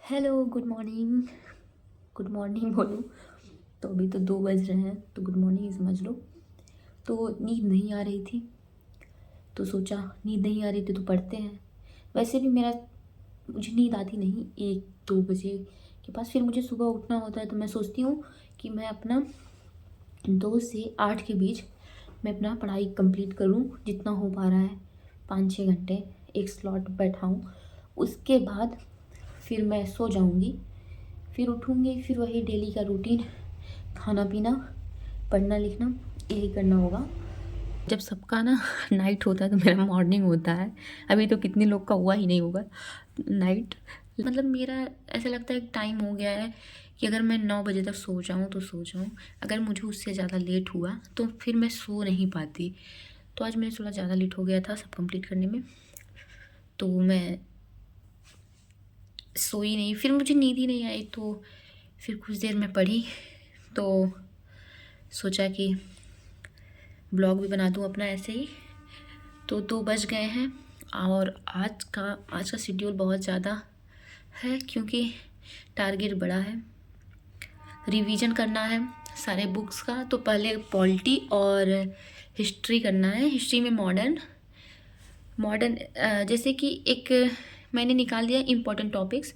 Hello, good morning. Good morning बोलूँ तो अभी तो 2 बज रहे हैं, तो गुड मॉर्निंग ही समझ लो। तो नींद नहीं आ रही थी, तो सोचा नींद नहीं आ रही थी तो पढ़ते हैं। वैसे भी मुझे नींद आती नहीं 1-2 बजे के पास, फिर मुझे सुबह उठना होता है, तो मैं सोचती हूँ कि मैं अपना 2 से 8 के बीच मैं अपना पढ़ाई कंप्लीट करूँ, जितना हो पा रहा है। 5-6 घंटे एक स्लॉट बैठाऊँ, उसके बाद फिर मैं सो जाऊँगी। फिर उठूँगी, फिर वही डेली का रूटीन, खाना पीना, पढ़ना लिखना, यही करना होगा। जब सबका ना नाइट होता है तो मेरा मॉर्निंग होता है। अभी तो कितने लोग का हुआ ही नहीं होगा नाइट। मतलब मेरा ऐसा लगता है कि टाइम हो गया है कि अगर मैं 9 बजे तक सो जाऊँ तो सो जाऊँ। अगर मुझे उससे ज़्यादा लेट हुआ तो फिर मैं सो नहीं पाती। तो आज मेरा थोड़ा ज़्यादा लेट हो गया था सब कंप्लीट करने में, तो मैं सोई नहीं। फिर मुझे नींद ही नहीं आई, तो फिर कुछ देर मैं पढ़ी, तो सोचा कि ब्लॉग भी बना दूँ अपना ऐसे ही। तो 2 बज गए हैं और आज का शेड्यूल बहुत ज़्यादा है, क्योंकि टारगेट बड़ा है। रिवीजन करना है सारे बुक्स का। तो पहले पॉलिटी और हिस्ट्री करना है। हिस्ट्री में मॉडर्न मॉडर्न जैसे कि एक मैंने निकाल दिया इम्पोर्टेंट टॉपिक्स,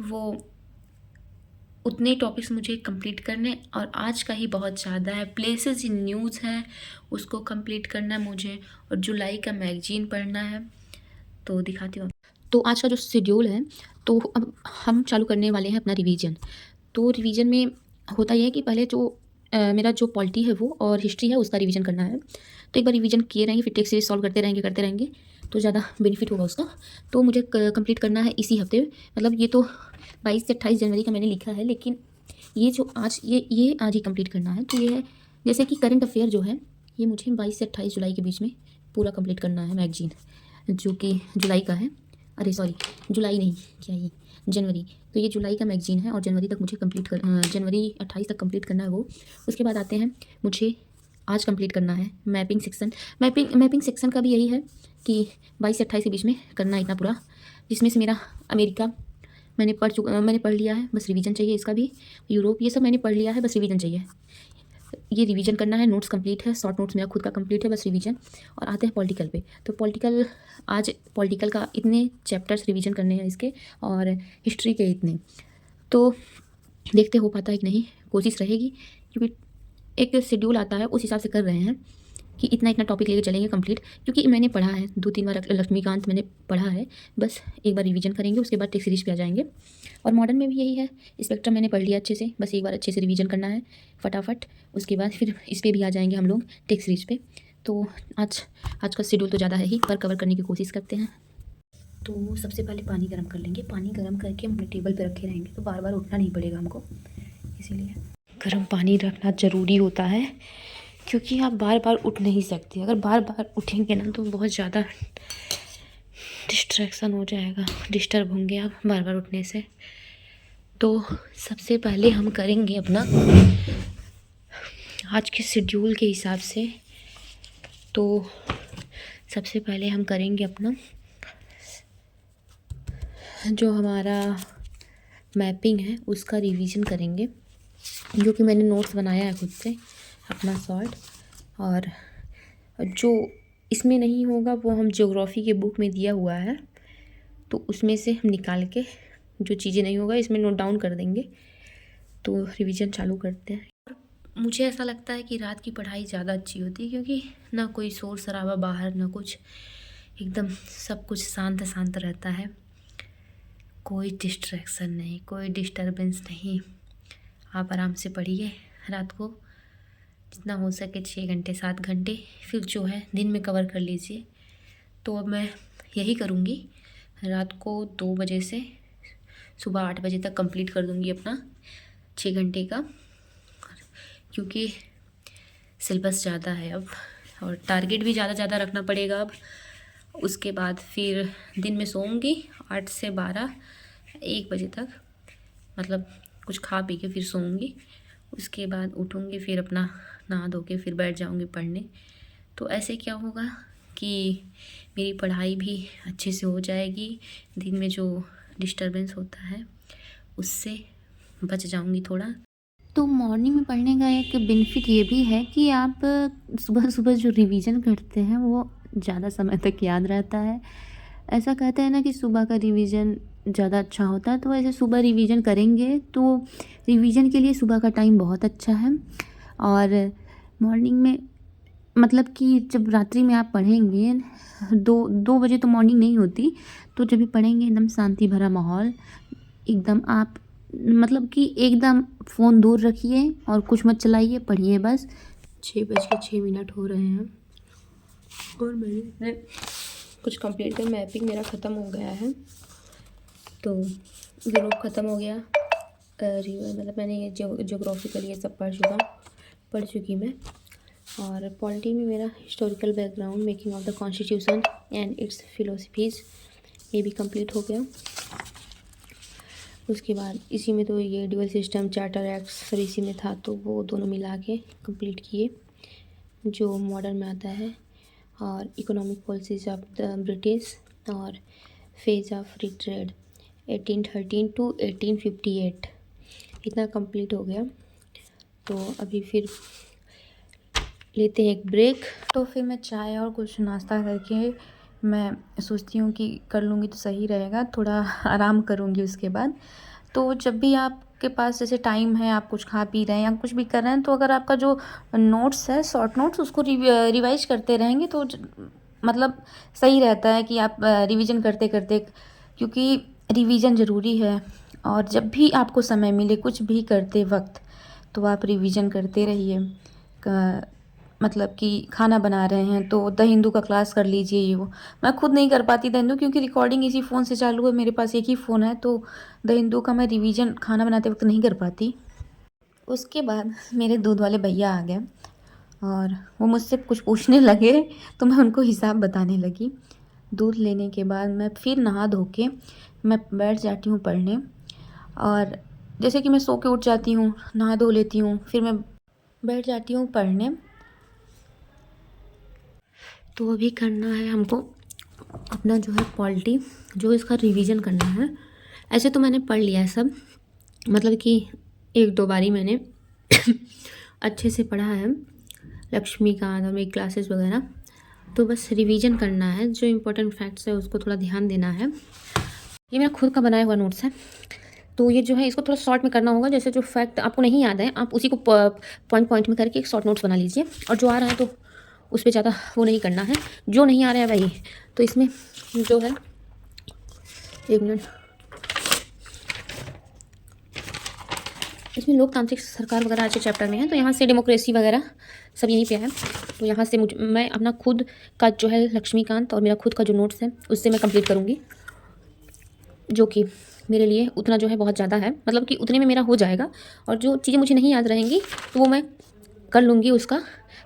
वो उतने टॉपिक्स मुझे कंप्लीट करने। और आज का ही बहुत ज़्यादा है। प्लेसेस इन न्यूज़ है, उसको कंप्लीट करना है मुझे। और जुलाई का मैगजीन पढ़ना है, तो दिखाती हूँ। तो आज का जो शेड्यूल है, तो अब हम चालू करने वाले हैं अपना रिवीजन। तो रिवीजन में होता यह है कि पहले जो मेरा जो पॉलिटी है वो और हिस्ट्री है उसका रिवीजन करना है। तो एक बार रिवीजन किए रहेंगे, फिर टेक्स्ट सीरीज सॉल्व करते रहेंगे तो ज़्यादा बेनिफिट होगा उसका। तो मुझे कंप्लीट करना है इसी हफ्ते। मतलब ये तो 22 से 28 जनवरी का मैंने लिखा है, लेकिन ये जो आज ये आज ही कंप्लीट करना है। तो ये है जैसे कि करंट अफेयर जो है, ये मुझे 22 से 28 जुलाई के बीच में पूरा कंप्लीट करना है मैगजीन, जो कि जुलाई का है। अरे सॉरी, जुलाई नहीं, क्या ये जनवरी। तो ये जुलाई का मैगजीन है और जनवरी तक मुझे जनवरी 28 तक कंप्लीट करना है वो। उसके बाद आते हैं, मुझे आज कंप्लीट करना है मैपिंग सेक्शन। मैपिंग सेक्शन का भी यही है कि 22 से 28 के बीच में करना है इतना पूरा, जिसमें से मेरा अमेरिका मैंने पढ़ लिया है, बस रिवीजन चाहिए इसका भी। यूरोप ये सब मैंने पढ़ लिया है, बस रिवीजन चाहिए। ये रिवीजन करना है। नोट्स कंप्लीट है, शॉर्ट नोट्स मेरा खुद का कंप्लीट है, बस रिवीजन। और आते हैं पॉलिटिकल पे। तो आज पॉलिटिकल का इतने चैप्टर्स रिवीजन करने हैं इसके, और हिस्ट्री के इतने। तो देखते हो पाता है कि नहीं, कोशिश रहेगी, क्योंकि एक शेड्यूल आता है उस हिसाब से कर रहे हैं कि इतना इतना टॉपिक लेके चलेंगे कंप्लीट। क्योंकि मैंने पढ़ा है 2-3 बार, लक्ष्मीकांत मैंने पढ़ा है, बस एक बार रिवीजन करेंगे, उसके बाद टेक्स्ट सीरीज पे आ जाएंगे। और मॉडर्न में भी यही है, स्पेक्ट्रम मैंने पढ़ लिया अच्छे से, बस एक बार अच्छे से रिवीजन करना है फटाफट। उसके बाद फिर इस पर भी आ जाएंगे हम लोग टेक्स्ट सीरीज पे। तो आज का शेड्यूल तो ज़्यादा है ही, पर कवर करने की कोशिश करते हैं। तो सबसे पहले पानी गर्म कर लेंगे। पानी गर्म करके हम अपने टेबल पे रखे रहेंगे, तो बार बार उठना नहीं पड़ेगा हमको, इसीलिए गर्म पानी रखना ज़रूरी होता है। क्योंकि आप बार बार उठ नहीं सकते। अगर बार बार उठेंगे ना तो बहुत ज़्यादा डिस्ट्रैक्शन हो जाएगा, डिस्टर्ब होंगे आप बार बार उठने से। तो सबसे पहले हम करेंगे अपना आज के शेड्यूल के हिसाब से, तो सबसे पहले हम करेंगे अपना जो हमारा मैपिंग है उसका रिवीजन करेंगे, जो कि मैंने नोट्स बनाया है खुद से अपना शॉर्ट। और जो इसमें नहीं होगा वो हम ज्योग्राफी के बुक में दिया हुआ है, तो उसमें से हम निकाल के जो चीज़ें नहीं होगा इसमें नोट डाउन कर देंगे। तो रिवीजन चालू करते हैं। मुझे ऐसा लगता है कि रात की पढ़ाई ज़्यादा अच्छी होती है, क्योंकि ना कोई शोर शराबा बाहर, ना कुछ, एकदम सब कुछ शांत शांत रहता है। कोई डिस्ट्रैक्शन नहीं, कोई डिस्टरबेंस नहीं। आप आराम से पढ़िए रात को, जितना हो सके 6 घंटे 7 घंटे, फिर जो है दिन में कवर कर लीजिए। तो अब मैं यही करूँगी, रात को 2 बजे से सुबह 8 बजे तक कंप्लीट कर दूँगी अपना 6 घंटे का, क्योंकि सिलेबस ज़्यादा है अब और टारगेट भी ज़्यादा रखना पड़ेगा अब। उसके बाद फिर दिन में सोऊंगी 8 से 12 1 बजे तक, मतलब कुछ खा पी के फिर सोऊंगी। उसके बाद उठूंगी, फिर अपना नहा धो के फिर बैठ जाऊंगी पढ़ने। तो ऐसे क्या होगा कि मेरी पढ़ाई भी अच्छे से हो जाएगी। दिन में जो डिस्टरबेंस होता है उससे बच जाऊंगी थोड़ा। तो मॉर्निंग में पढ़ने का एक बेनिफिट ये भी है कि आप सुबह सुबह जो रिवीजन करते हैं वो ज़्यादा समय तक याद रहता है। ऐसा कहते हैं ना कि सुबह का रिवीजन ज़्यादा अच्छा होता है, तो ऐसे सुबह रिवीजन करेंगे तो रिवीजन के लिए सुबह का टाइम बहुत अच्छा है। और मॉर्निंग में मतलब कि जब रात्रि में आप पढ़ेंगे, 2 बजे तो मॉर्निंग नहीं होती, तो जब भी पढ़ेंगे एकदम शांति भरा माहौल, एकदम आप मतलब कि एकदम फ़ोन दूर रखिए और कुछ मत चलाइए, पढ़िए बस। 6:06 हो रहे हैं और मैंने कुछ कंप्लीट कर, मैपिंग मेरा ख़त्म हो गया है, तो यूरोप ख़त्म हो गया। मतलब मैंने ये ज्योग्राफिकल ये सब पढ़ चुकी मैं। और पॉलिटी में मेरा historical background, making of the constitution and it's philosophies, ये भी कंप्लीट हो गया। उसके बाद इसी में तो ये ड्यूअल सिस्टम, चार्टर एक्ट्स सब इसी में था, तो वो दोनों मिला के कंप्लीट किए जो मॉडर्न में आता है। और economic policies of the British और phase of free trade 1813 to 1858, इतना कंप्लीट हो गया। तो अभी फिर लेते हैं एक ब्रेक। तो फिर मैं चाय और कुछ नाश्ता करके मैं सोचती हूँ कि कर लूँगी तो सही रहेगा, थोड़ा आराम करूँगी उसके बाद। तो जब भी आपके पास जैसे टाइम है, आप कुछ खा पी रहे हैं या कुछ भी कर रहे हैं, तो अगर आपका जो नोट्स है, शॉर्ट नोट्स, उसको रिवाइज करते रहेंगे तो मतलब सही रहता है कि आप रिवीजन करते करते, क्योंकि रिवीजन ज़रूरी है। और जब भी आपको समय मिले कुछ भी करते वक्त, तो आप रिवीजन करते रहिए। मतलब कि खाना बना रहे हैं तो द हिंदू का क्लास कर लीजिए। ये वो मैं खुद नहीं कर पाती द हिंदू, क्योंकि रिकॉर्डिंग इसी फ़ोन से चालू है, मेरे पास एक ही फ़ोन है, तो द हिंदू का मैं रिवीजन खाना बनाते वक्त नहीं कर पाती। उसके बाद मेरे दूध वाले भैया आ गए और वो मुझसे कुछ पूछने लगे, तो मैं उनको हिसाब बताने लगी। दूध लेने के बाद मैं फिर नहा धो के मैं बैठ जाती हूँ पढ़ने। और जैसे कि मैं सो के उठ जाती हूँ, नहा धो लेती हूँ, फिर मैं बैठ जाती हूँ पढ़ने। तो अभी करना है हमको अपना जो है पॉलिटी, जो इसका रिवीजन करना है। ऐसे तो मैंने पढ़ लिया है सब, मतलब कि 1-2 बारी मैंने अच्छे से पढ़ा है, लक्ष्मीकांत और मेरी क्लासेस वगैरह। तो बस रिवीजन करना है, जो इम्पोर्टेंट फैक्ट्स है उसको थोड़ा ध्यान देना है। ये मेरा खुद का बनाया हुआ नोट्स है, तो ये जो है इसको थोड़ा शॉर्ट में करना होगा। जैसे जो फैक्ट आपको नहीं याद है, आप उसी को पॉइंट पॉइंट में करके एक शॉर्ट नोट्स बना लीजिए, और जो आ रहा है तो उस पर ज़्यादा वो नहीं करना है, जो नहीं आ रहा है वही। तो इसमें जो है, 1 मिनट, इसमें लोकतांत्रिक सरकार वगैरह आज के चैप्टर में है, तो यहाँ से डेमोक्रेसी वगैरह सब यहीं पे है। तो यहाँ से मैं अपना खुद का जो है लक्ष्मीकांत और मेरा खुद का जो नोट्स है उससे मैं कंप्लीट करूँगी, जो कि मेरे लिए उतना जो है बहुत ज़्यादा है, मतलब कि उतने में मेरा हो जाएगा। और जो चीज़ें मुझे नहीं याद रहेंगी तो वो मैं कर लूँगी, उसका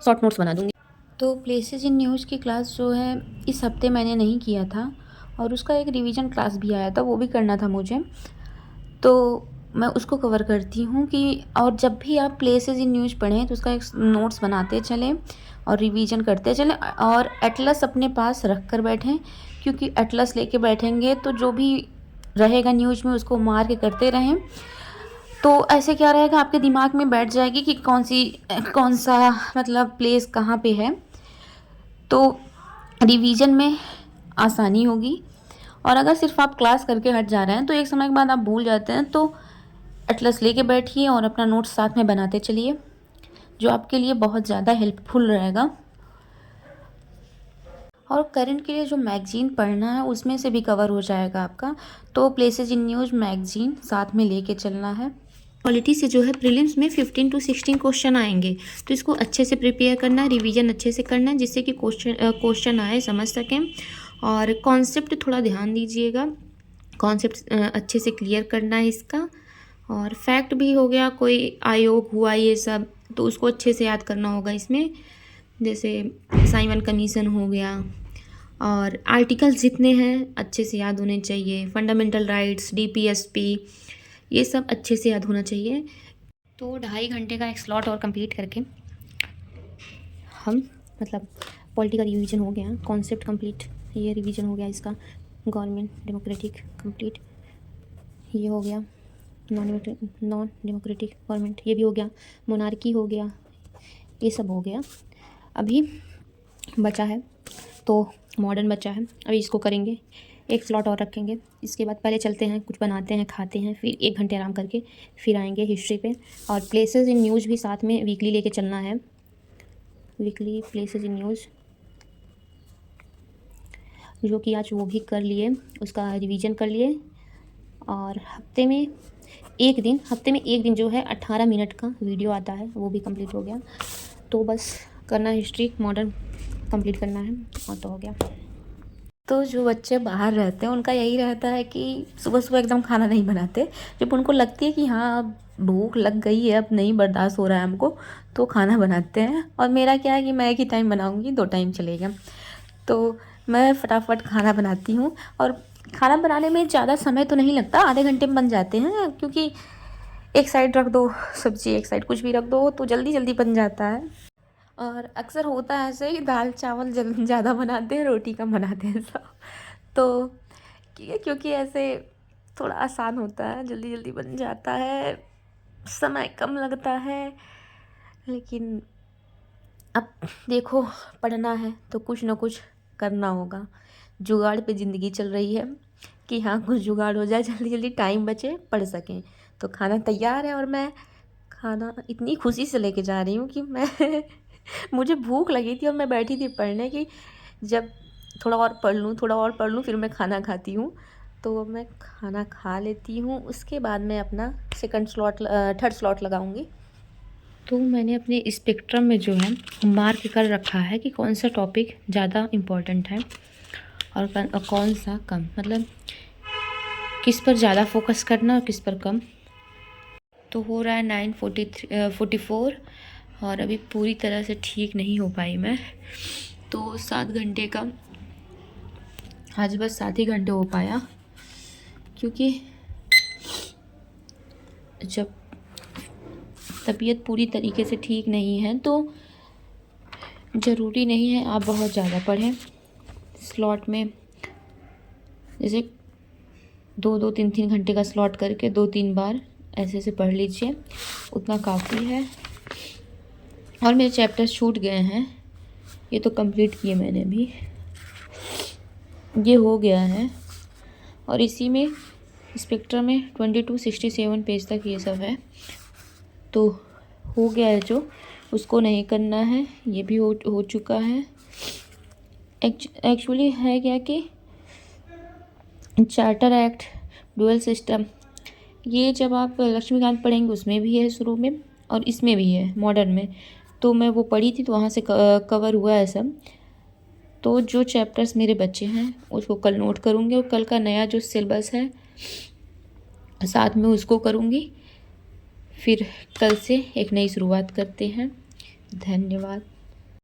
शॉर्ट नोट्स बना दूँगी। तो प्लेसेस इन न्यूज़ की क्लास जो है इस हफ्ते मैंने नहीं किया था, और उसका एक रिवीजन क्लास भी आया था, वो भी करना था मुझे, तो मैं उसको कवर करती हूँ कि। और जब भी आप प्लेसेस इन न्यूज़ पढ़ें तो उसका एक नोट्स बनाते चलें और रिवीजन करते चलें, और एटलस अपने पास रख कर बैठें, क्योंकि एटलस लेके बैठेंगे तो जो भी रहेगा न्यूज़ में उसको मार के करते रहें। तो ऐसे क्या रहेगा, आपके दिमाग में बैठ जाएगी कि कौन सा मतलब प्लेस कहाँ पे है, तो रिवीजन में आसानी होगी। और अगर सिर्फ आप क्लास करके हट जा रहे हैं तो एक समय के बाद आप भूल जाते हैं, तो एटलस लेके बैठिए और अपना नोट्स साथ में बनाते चलिए, जो आपके लिए बहुत ज़्यादा हेल्पफुल रहेगा। और करंट के लिए जो मैगज़ीन पढ़ना है उसमें से भी कवर हो जाएगा आपका, तो प्लेसेस इन न्यूज़ मैगज़ीन साथ में लेके चलना है। पॉलिटी से जो है प्रीलिम्स में 15 to 16 क्वेश्चन आएंगे, तो इसको अच्छे से प्रिपेयर करना है, रिवीजन अच्छे से करना है, जिससे कि क्वेश्चन आए समझ सकें। और कॉन्सेप्ट थोड़ा ध्यान दीजिएगा, कॉन्सेप्ट अच्छे से क्लियर करना है इसका। और फैक्ट भी हो गया, कोई आयोग हुआ ये सब, तो उसको अच्छे से याद करना होगा इसमें, जैसे साइमन कमीशन हो गया, और आर्टिकल्स जितने हैं अच्छे से याद होने चाहिए, फंडामेंटल राइट्स, DPSP, ये सब अच्छे से याद होना चाहिए। तो 2.5 घंटे का एक स्लॉट और कंप्लीट करके हम मतलब पॉलिटी का रिवीजन हो गया, कॉन्सेप्ट कंप्लीट, ये रिवीजन हो गया इसका, गवर्नमेंट डेमोक्रेटिक कंप्लीट, ये हो गया। नॉन डेमोक्रेटिक गवर्नमेंट ये भी हो गया, मोनार्की हो गया, ये सब हो गया। अभी बचा है तो मॉडर्न बचा है, अभी इसको करेंगे, एक स्लॉट और रखेंगे। इसके बाद पहले चलते हैं, कुछ बनाते हैं, खाते हैं, फिर 1 घंटे आराम करके फिर आएंगे हिस्ट्री पे। और प्लेसेस इन न्यूज़ भी साथ में वीकली लेके चलना है, वीकली प्लेसेस इन न्यूज़, जो कि आज वो भी कर लिए, उसका रिवीजन कर लिए। और हफ्ते में एक दिन जो है 18 मिनट का वीडियो आता है, वो भी कंप्लीट हो गया। तो बस करना हिस्ट्री मॉडर्न कंप्लीट करना है और तो हो गया। तो जो बच्चे बाहर रहते हैं उनका यही रहता है कि सुबह सुबह एकदम खाना नहीं बनाते। जब उनको लगती है कि हाँ अब भूख लग गई है, अब नहीं बर्दाश्त हो रहा है हमको, तो खाना बनाते हैं। और मेरा क्या है कि मैं एक ही टाइम बनाऊँगी, 2 टाइम चलेगा। तो मैं फटाफट खाना बनाती हूँ। और खाना बनाने में ज़्यादा समय तो नहीं लगता, आधे घंटे में बन जाते हैं, क्योंकि एक साइड रख दो सब्ज़ी, एक साइड कुछ भी रख दो, तो जल्दी जल्दी बन जाता है। और अक्सर होता है ऐसे ही, दाल चावल ज़्यादा बनाते हैं, रोटी कम बनाते हैं सब। तो क्योंकि ऐसे थोड़ा आसान होता है, जल्दी जल्दी बन जाता है, समय कम लगता है। लेकिन अब देखो, पढ़ना है तो कुछ ना कुछ करना होगा। जुगाड़ पे ज़िंदगी चल रही है कि हाँ कुछ जुगाड़ हो जाए, जल्दी जल्दी टाइम बचे, पढ़ सकें। तो खाना तैयार है और मैं खाना इतनी खुशी से लेके जा रही हूँ कि मैं मुझे भूख लगी थी और मैं बैठी थी पढ़ने की, जब थोड़ा और पढ़ लूँ फिर मैं खाना खाती हूँ। तो मैं खाना खा लेती हूँ, उसके बाद मैं अपना थर्ड स्लॉट लगाऊंगी। तो मैंने अपने स्पेक्ट्रम में जो है मार्क कर रखा है कि कौन सा टॉपिक ज़्यादा इम्पोर्टेंट है और कौन सा कम, मतलब किस पर ज़्यादा फोकस करना और किस पर कम। तो हो रहा है 9:44 और अभी पूरी तरह से ठीक नहीं हो पाई मैं। तो 7 घंटे का आज बस 7 ही घंटे हो पाया, क्योंकि जब तबीयत पूरी तरीके से ठीक नहीं है तो ज़रूरी नहीं है आप बहुत ज़्यादा पढ़ें। स्लॉट में जैसे 2-2, 3-3 घंटे का स्लॉट करके 2-3 बार ऐसे पढ़ लीजिए, उतना काफ़ी है। और मेरे चैप्टर्स छूट गए हैं, ये तो कंप्लीट किए मैंने भी, ये हो गया है। और इसी में स्पेक्ट्रम में 2267 पेज तक ये सब है, तो हो गया है। जो उसको नहीं करना है ये भी हो चुका है। एक्चुअली है क्या कि चार्टर एक्ट, डुअल सिस्टम, ये जब आप लक्ष्मीकांत पढ़ेंगे उसमें भी है शुरू में और इसमें भी है मॉडर्न में। तो मैं वो पढ़ी थी तो वहाँ से कवर हुआ है सब। तो जो चैप्टर्स मेरे बच्चे हैं उसको कल नोट करूँगी और कल का नया जो सिलेबस है साथ में उसको करूँगी। फिर कल से एक नई शुरुआत करते हैं। धन्यवाद।